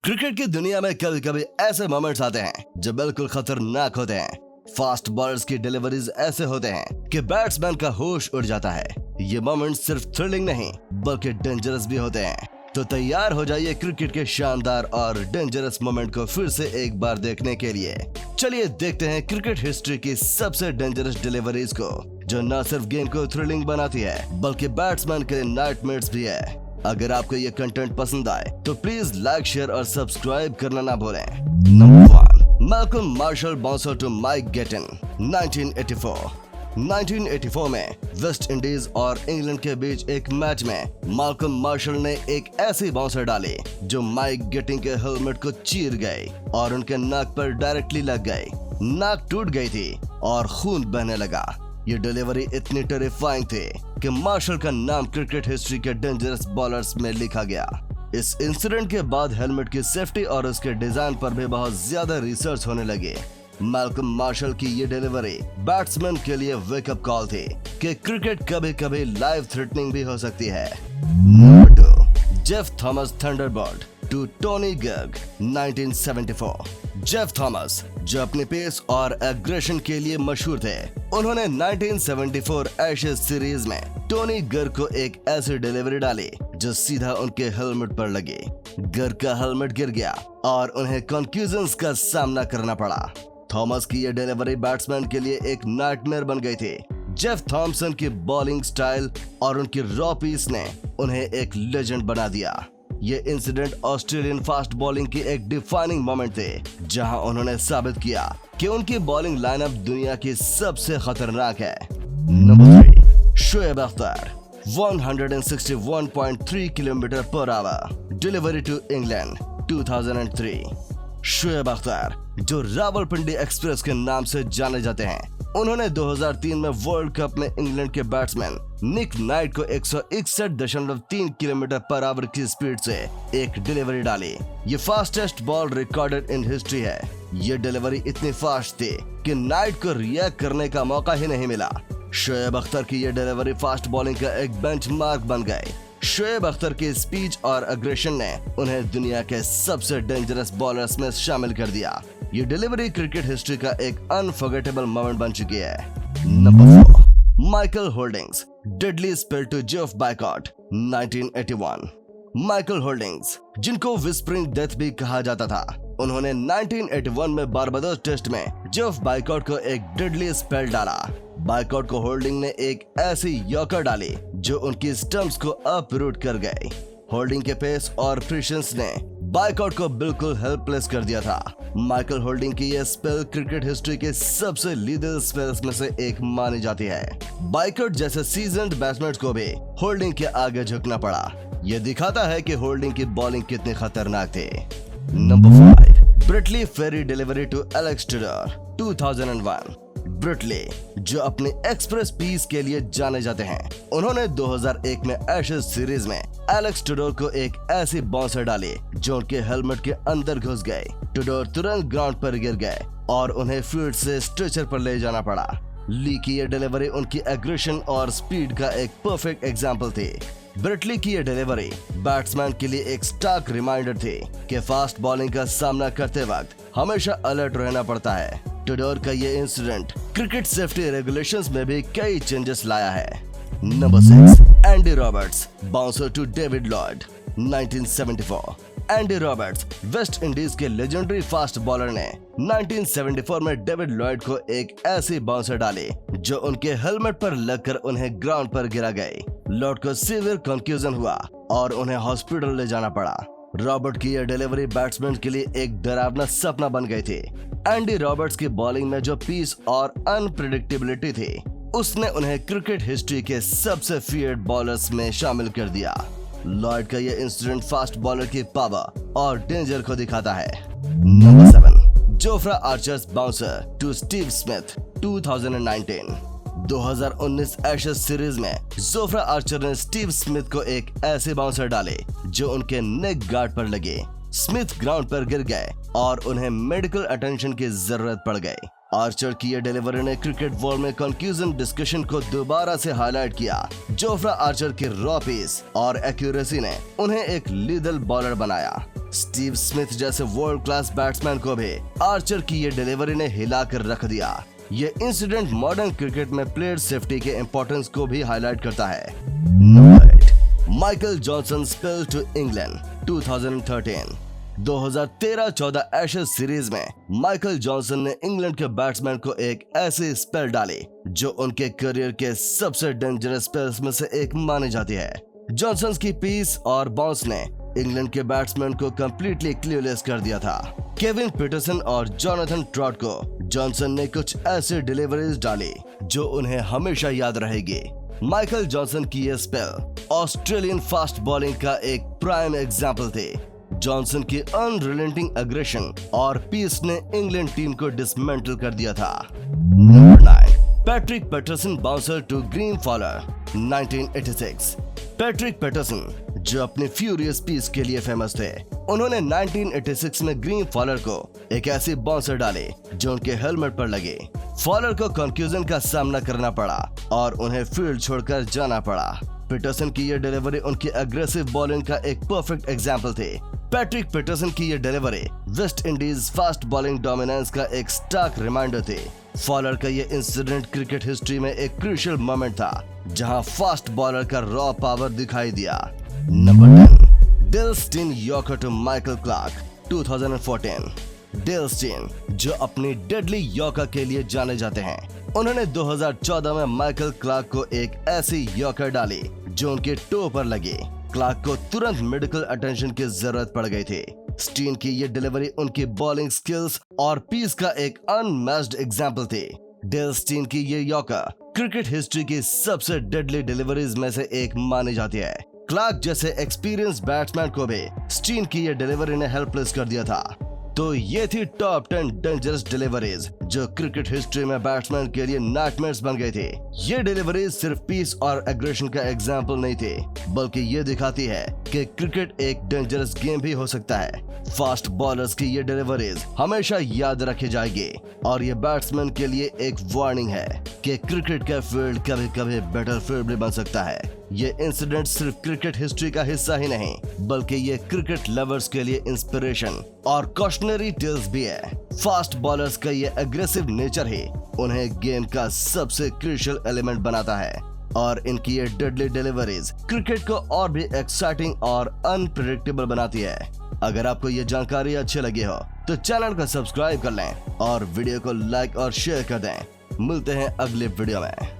Cricket की दुनिया में कभी कभी ऐसे मोमेंट्स आते हैं जो बिल्कुल खतरनाक होते हैं। फास्ट बॉलर्स की डिलीवरीज ऐसे होते हैं कि बैट्समैन का होश उड़ जाता है। ये मोमेंट्स सिर्फ थ्रिलिंग नहीं बल्कि डेंजरस भी होते हैं। तो तैयार हो जाइए क्रिकेट के शानदार और डेंजरस मोमेंट को फिर से एक बार देखने के लिए। चलिए देखते हैं क्रिकेट हिस्ट्री की सबसे डेंजरस डिलीवरीज को, जो न सिर्फ गेम को थ्रिलिंग बनाती है बल्कि बैट्समैन के लिए नाइटमेयर्स भी है। अगर आपको ये कंटेंट पसंद आए तो प्लीज लाइक, शेयर और सब्सक्राइब करना ना भूलें। Number 1, Malcolm Marshall bouncer to Mike Gatting 1984 में वेस्ट इंडीज और इंग्लैंड के बीच एक मैच में मैल्कम मार्शल ने एक ऐसी बाउंसर डाली जो माइक गेटिन के हेलमेट को चीर गई और उनके नाक पर डायरेक्टली लग गई। नाक टूट गई थी और खून बहने लगा। ये डिलीवरी इतनी टेरिफाइंग थी कि मार्शल का नाम क्रिकेट हिस्ट्री के डेंजरस बॉलर्स में लिखा गया। इस इंसिडेंट के बाद हेलमेट की सेफ्टी और उसके डिजाइन पर भी बहुत ज्यादा रिसर्च होने लगी। मैल्कम मार्शल की ये डिलीवरी बैट्समैन के लिए वेकअप कॉल थी कि क्रिकेट कभी कभी लाइफ थ्रेटनिंग भी हो सकती है। Number 2, Jeff Thomas thunderbird to Tony Greig 1974। Jeff Thomas, जो अपने पेस और एग्रेशन के लिए मशहूर थे, उन्होंने 1974 एशेज सीरीज में टोनी गर्ग को एक ऐसी डिलीवरी डाली जो सीधा उनके हेलमेट पर लगी। गर्ग का हेलमेट गिर गया और उन्हें कंफ्यूजन्स का सामना करना पड़ा। थॉमस की यह डिलीवरी बैट्समैन के लिए एक नाइटमेयर बन गई थी। जेफ थॉमसन की बॉलिंग स्टाइल और उनकी रॉ पीस ने उन्हें एक लेजेंड बना दिया। ये इंसिडेंट ऑस्ट्रेलियन फास्ट बॉलिंग की एक डिफाइनिंग मोमेंट थे, जहां उन्होंने साबित किया कि उनकी बॉलिंग लाइनअप दुनिया की सबसे खतरनाक है। Number 3, Shoaib Akhtar 161.3 kilometre per hour delivery to England 2003। Shoaib Akhtar, जो रावलपिंडी एक्सप्रेस के नाम से जाने जाते हैं, उन्होंने 2003 में वर्ल्ड कप में इंग्लैंड के बैट्समैन निक नाइट को 161.3 किलोमीटर पर आवर की स्पीड से एक डिलीवरी डाली। ये fastest ball recorded in history है। ये डिलीवरी इतनी फास्ट थी कि नाइट को रिएक्ट करने का मौका ही नहीं मिला। शोएब अख्तर की ये डिलीवरी फास्ट बॉलिंग का एक बेंचमार्क बन गई। शोएब अख्तर की स्पीच और एग्रेशन ने उन्हें दुनिया के सबसे डेंजरस बॉलर्स में शामिल कर दिया। ये डिलीवरी क्रिकेट हिस्ट्री का एक अनफॉरगेटेबल मोमेंट बन चुकी है। Number 4, Michael Holdings deadly spell to Geoff Boycott 1981। Michael Holdings, जिनको विस्परिंग डेथ भी कहा जाता था, उन्होंने 1981 में बारबाडोस टेस्ट में जेफ बायकॉट को एक डेडली स्पेल डाला। बायकॉट को होल्डिंग ने एक ऐसी यॉर्कर डाली जो उनकी स्टंप्स को अपरूट कर गई। होल्डिंग के पेस और प्रिशंस ने बायकॉट को बिल्कुल हेल्पलेस कर दिया था। माइकल होल्डिंग की यह स्पेल क्रिकेट हिस्ट्री के सबसे लीडर स्पेल्स में से एक मानी जाती है। बायकॉट जैसे सीजन्ड बैट्समैन को भी होल्डिंग के आगे झुकना पड़ा। यह दिखाता है कि होल्डिंग की बॉलिंग कितनी खतरनाक थी। Number 5, Brett Lee fiery delivery to Alex Tudor 2001। Brett Lee, जो अपने एक्सप्रेस पीस के लिए जाने जाते हैं, उन्होंने 2001 में एशेज सीरीज में एलेक्स टुडोर को एक ऐसी बाउंसर डाली जो उनके हेलमेट के अंदर घुस गई। टुडोर तुरंत ग्राउंड पर गिर गए और उन्हें फील्ड से स्ट्रेचर पर ले जाना पड़ा। ली की यह डिलीवरी उनकी एग्रेशन और स्पीड का एक परफेक्ट एग्जाम्पल थी। ब्रिटली की यह डिलीवरी बैट्समैन के लिए एक स्टार्क रिमाइंडर थी कि फास्ट बॉलिंग का सामना करते वक्त हमेशा अलर्ट रहना पड़ता है। टुडोर का ये इंसिडेंट क्रिकेट सेफ्टी रेगुलेशंस में भी कई चेंजेस लाया है। Number 6, Andy Roberts bouncer to David Lloyd 1974। Andy Roberts, West Indies के लेजेंडरी फास्ट बॉलर ने 1974 में डेविड लॉयड को एक ऐसी बाउंसर डाली जो उनके हेलमेट पर लगकर उन्हें ग्राउंड पर गिरा गई। लॉयड को सीवियर कंफ्यूजन हुआ और उन्हें हॉस्पिटल ले जाना पड़ा। रॉबर्ट की यह डिलीवरी बैट्समैन के लिए एक डरावना सपना बन गई थी। एंडी रॉबर्ट्स की बॉलिंग में जो पीस और अनप्रेडिक्टेबिलिटी थी, उसने उन्हें क्रिकेट हिस्ट्री के सबसे फियर्ड बॉलर्स में शामिल कर दिया। लॉयड का यह इंसिडेंट फास्ट बॉलर की पावर और डेंजर को दिखाता है। Number 7, Jofra Archer's bouncer to Steve Smith 2019। 2019 Ashes series में जोफ्रा आर्चर ने स्टीव स्मिथ को एक ऐसी बाउंसर डाली जो उनके नेक गार्ड पर लगी। स्मिथ ग्राउंड पर गिर गए और उन्हें मेडिकल अटेंशन की जरूरत पड़ गई। आर्चर की यह डिलीवरी ने क्रिकेट वर्ल्ड में कंफ्यूजन डिस्कशन को दोबारा से हाईलाइट किया। जोफ्रा आर्चर की रॉ पीस और एक्यूरेसी ने उन्हें एक लीडर बॉलर बनाया। स्टीव स्मिथ जैसे वर्ल्ड क्लास बैट्समैन को भी आर्चर की ये डिलीवरी ने हिलाकर रख दिया। ये इंसिडेंट मॉडर्न क्रिकेट में प्लेयर सेफ्टी के इंपॉर्टेंस को भी हाईलाइट करता है। Number 8, Michael Johnson spell to England 2013। 2013-14 Ashes series में माइकल जॉनसन ने इंग्लैंड के बैट्समैन को एक ऐसी स्पेल डाली जो उनके करियर के सबसे डेंजरस स्पेल्स में से एक मानी जाती है। जॉनसन की पीस और बाउंस ने इंग्लैंड के बैट्समैन को कंप्लीटली क्लियरलेस कर दिया था। केविन पीटरसन और जोनाथन ट्रॉट को जॉनसन ने कुछ ऐसी डिलीवरीज डाली जो उन्हें हमेशा याद रहेगी। माइकल जॉनसन की ये स्पेल ऑस्ट्रेलियन फास्ट बॉलिंग का एक प्राइम एग्जाम्पल थी। जॉनसन की अनरिलेंटिंग एग्रेशन और पीस ने इंग्लैंड टीम को डिसमेंटल कर दिया था। Number 9, Patrick Patterson bouncer to Graeme Fowler 1986। Patrick Patterson जो अपने फ्यूरियस पीस के लिए फेमस थे, उन्होंने 1986 में ग्रीन फॉलर को एक ऐसी बाउंसर डाली जो उनके हेलमेट पर लगी। फॉलर को कंफ्यूजन का सामना करना पड़ा और उन्हें फील्ड छोड़कर जाना पड़ा। पीटरसन की यह डिलीवरी उनकी एग्रेसिव बॉलिंग का एक परफेक्ट एग्जाम्पल थी। पैट्रिक पीटरसन की यह delivery West Indies fast bowling dominance का एक स्टार्क रिमाइंडर थी। फॉलर का यह इंसिडेंट क्रिकेट हिस्ट्री में एक क्रूशियल मोमेंट था जहां फास्ट बॉलर का रॉ पावर दिखाई दिया। Number 10, Dale Steyn yorker to Michael Clarke 2014। Dale Steyn जो अपनी डेडली यॉर्कर के लिए जाने जाते हैं, उन्होंने 2014 में माइकल क्लार्क को एक ऐसी यॉर्कर डाली जो उनके टो पर लगी। क्लार्क को तुरंत मेडिकल अटेंशन की जरूरत पड़ गई थी। स्टीन की ये डिलीवरी उनकी बॉलिंग स्किल्स और पीस का एक अनमैच्ड एग्जाम्पल थी। डेल स्टीन की ये यॉर्कर क्रिकेट हिस्ट्री की सबसे डेडली डिलीवरीज में से एक मानी जाती है। क्लार्क जैसे एक्सपीरियंस बैट्समैन को भी स्टीन की ये डिलीवरी ने हेल्पलेस कर दिया था। तो ये थी टॉप 10 डेंजरस डिलीवरीज जो क्रिकेट हिस्ट्री में बैट्समैन के लिए नाइटमेयर्स बन गई थी। ये डिलीवरीज सिर्फ पीस और एग्रेशन का एग्जाम्पल नहीं थी, बल्कि ये दिखाती है कि क्रिकेट एक डेंजरस गेम भी हो सकता है। फास्ट बॉलर्स की ये डिलीवरीज हमेशा याद रखी जाएगी और ये बैट्समैन के लिए एक वार्निंग है कि क्रिकेट का फील्ड कभी कभी बैटलफील्ड भी बन सकता है। ये इंसिडेंट सिर्फ क्रिकेट हिस्ट्री का हिस्सा ही नहीं, बल्कि ये क्रिकेट लवर्स के लिए इंस्पिरेशन और कॉशनरी टेल्स भी है। फास्ट बॉलर्स का ये एग्रेसिव नेचर ही उन्हें गेम का सबसे क्रूशियल एलिमेंट बनाता है और इनकी ये डेडली डिलीवरीज क्रिकेट को और भी एक्साइटिंग और अनप्रेडिक्टेबल बनाती है। अगर आपको ये जानकारी अच्छी लगी हो तो चैनल को सब्सक्राइब कर लें और वीडियो को लाइक और शेयर कर दें। मिलते हैं अगले वीडियो में।